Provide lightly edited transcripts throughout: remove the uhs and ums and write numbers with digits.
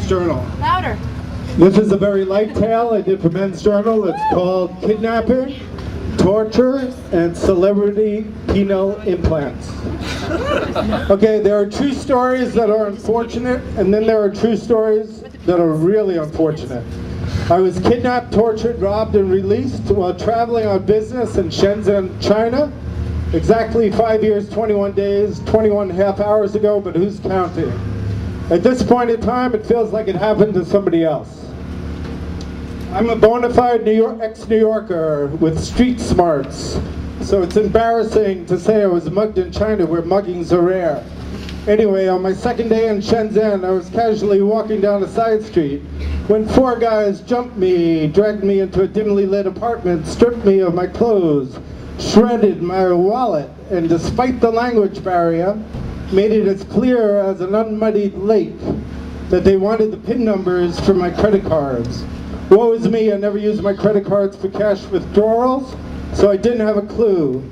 Men's Journal. Louder. This is a very light tale I did for Men's Journal. It's called Kidnapping, Torture, and Celebrity Penile Implants. Okay, there are true stories that are unfortunate, and then there are true stories that are really unfortunate. I was kidnapped, tortured, robbed, and released while traveling on business in Shenzhen, China. Exactly 5 years, 21 days, 21 and a half hours ago, but who's counting? At this point in time, it feels like it happened to somebody else. I'm a bona fide ex-New Yorker with street smarts, so it's embarrassing to say I was mugged in China where muggings are rare. Anyway, on my second day in Shenzhen, I was casually walking down a side street when 4 guys jumped me, dragged me into a dimly lit apartment, stripped me of my clothes, shredded my wallet, and despite the language barrier, made it as clear as an unmuddied lake that they wanted the PIN numbers for my credit cards. Woe is me, I never used my credit cards for cash withdrawals, so I didn't have a clue.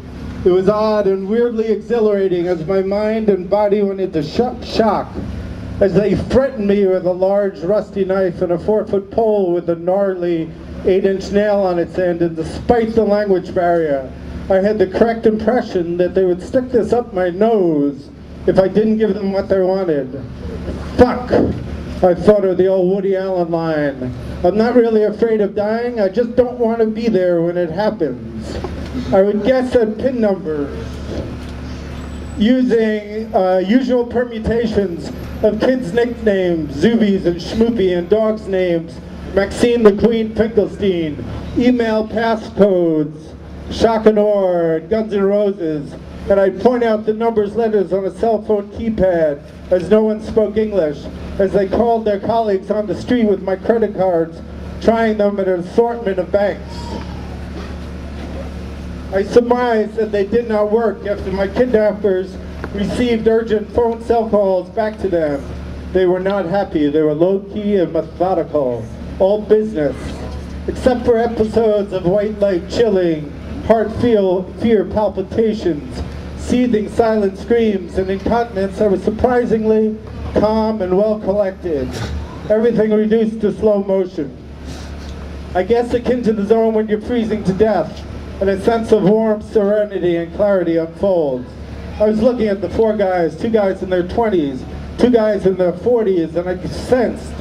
It was odd and weirdly exhilarating as my mind and body went into shock as they threatened me with a large rusty knife and a 4-foot pole with a gnarly 8-inch nail on its end, and despite the language barrier, I had the correct impression that they would stick this up my nose if I didn't give them what they wanted. Fuck! I thought of the old Woody Allen line. I'm not really afraid of dying, I just don't want to be there when it happens. I would guess at PIN numbers using usual permutations of kids' nicknames, Zubies and Schmoopy, and dogs' names, Maxine the Queen Finkelstein, email passcodes, Shock and Awe, Guns N' Roses, and I'd point out the numbers, letters on a cell phone keypad as no one spoke English, as they called their colleagues on the street with my credit cards, trying them at an assortment of banks. I surmised that they did not work after my kidnappers received urgent cell calls back to them. They were not happy. They were low-key and methodical, all business, except for episodes of white light chilling, heart fear palpitations, seething silent screams, and incontinence. I was surprisingly calm and well collected. Everything reduced to slow motion. I guess akin to the zone when you're freezing to death, and a sense of warmth, serenity, and clarity unfolds. I was looking at the 4 guys, 2 guys in their 20s, 2 guys in their 40s, and I sensed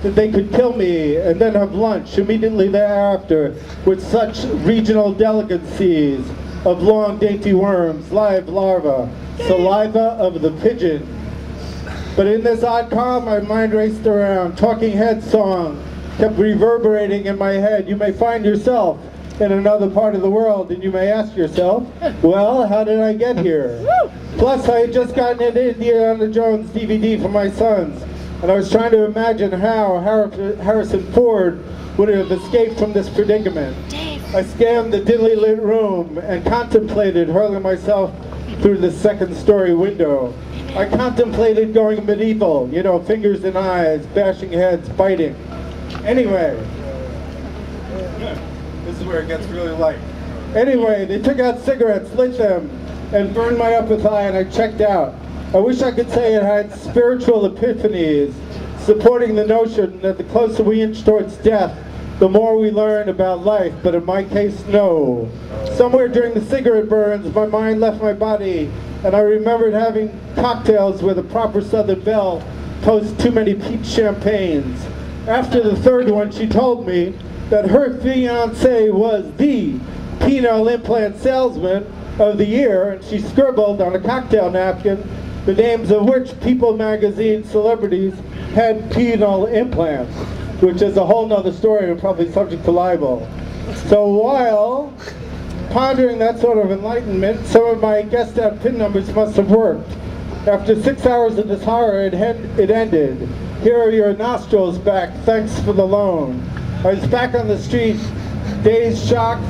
that they could kill me and then have lunch immediately thereafter with such regional delicacies of long dainty worms, live larvae, saliva of the pigeon. But in this odd calm, my mind raced around. Talking Heads song kept reverberating in my head. You may find yourself in another part of the world, and you may ask yourself, well, how did I get here? Plus, I had just gotten an Indiana Jones DVD for my sons, and I was trying to imagine how Harrison Ford would have escaped from this predicament. I scanned the dimly lit room and contemplated hurling myself through the second-story window. I contemplated going medieval, you know, fingers in eyes, bashing heads, biting. Anyway, this is where it gets really light. Anyway, they took out cigarettes, lit them, and burned my upper thigh, and I checked out. I wish I could say it had spiritual epiphanies, supporting the notion that the closer we inch towards death, the more we learn about life, but in my case, no. Somewhere during the cigarette burns, my mind left my body, and I remembered having cocktails with a proper Southern belle post too many peach champagnes. After the third one, she told me that her fiancé was the penile implant salesman of the year, and she scribbled on a cocktail napkin the names of which People magazine celebrities had penile implants, which is a whole nother story and probably subject to libel. So while pondering that sort of enlightenment, some of my guessed out PIN numbers must have worked. After 6 hours of this horror, it ended. Here are your nostrils back, thanks for the loan. I was back on the street, dazed, shocked,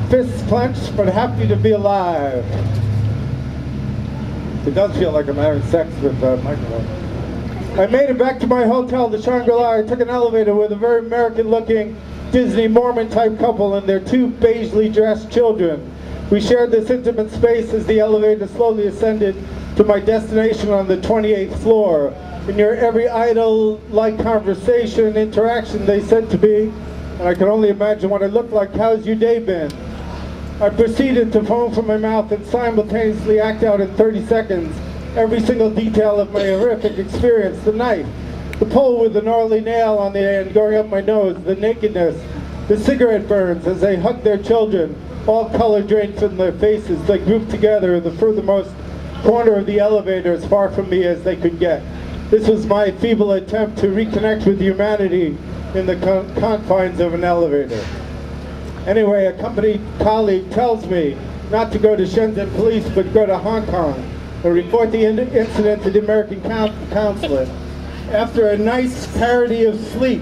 fists clenched, but happy to be alive. It does feel like I'm having sex with the microphone. I made it back to my hotel, the Shangri-La. I took an elevator with a very American-looking Disney Mormon-type couple and their 2 beigely dressed children. We shared this intimate space as the elevator slowly ascended to my destination on the 28th floor. In your every idle, light conversation, interaction, they said to me, and I can only imagine what it looked like, how's your day been? I proceeded to foam from my mouth and simultaneously act out in 30 seconds every single detail of my horrific experience. The knife, the pole with the gnarly nail on the end going up my nose, the nakedness, the cigarette burns as they hugged their children, all color drained from their faces. They grouped together in the furthermost corner of the elevator as far from me as they could get. This was my feeble attempt to reconnect with humanity in the confines of an elevator. Anyway, a company colleague tells me not to go to Shenzhen police, but go to Hong Kong and report the incident to the American consulate. After a nice parody of sleep,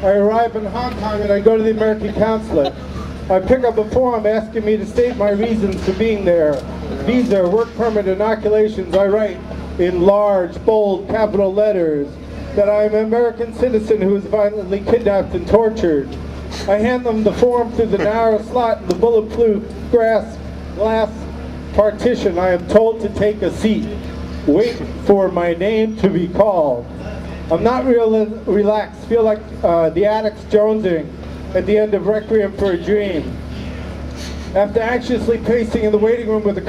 I arrive in Hong Kong and I go to the American consulate. I pick up a form asking me to state my reasons for being there. Visa, work permit, inoculations. I write in large, bold, capital letters that I am an American citizen who was violently kidnapped and tortured. I hand them the form through the narrow slot in the bulletproof glass partition. I am told to take a seat. Wait for my name to be called. I'm not real relaxed. Feel like the addicts jonesing at the end of Requiem for a Dream. After anxiously pacing in the waiting room with a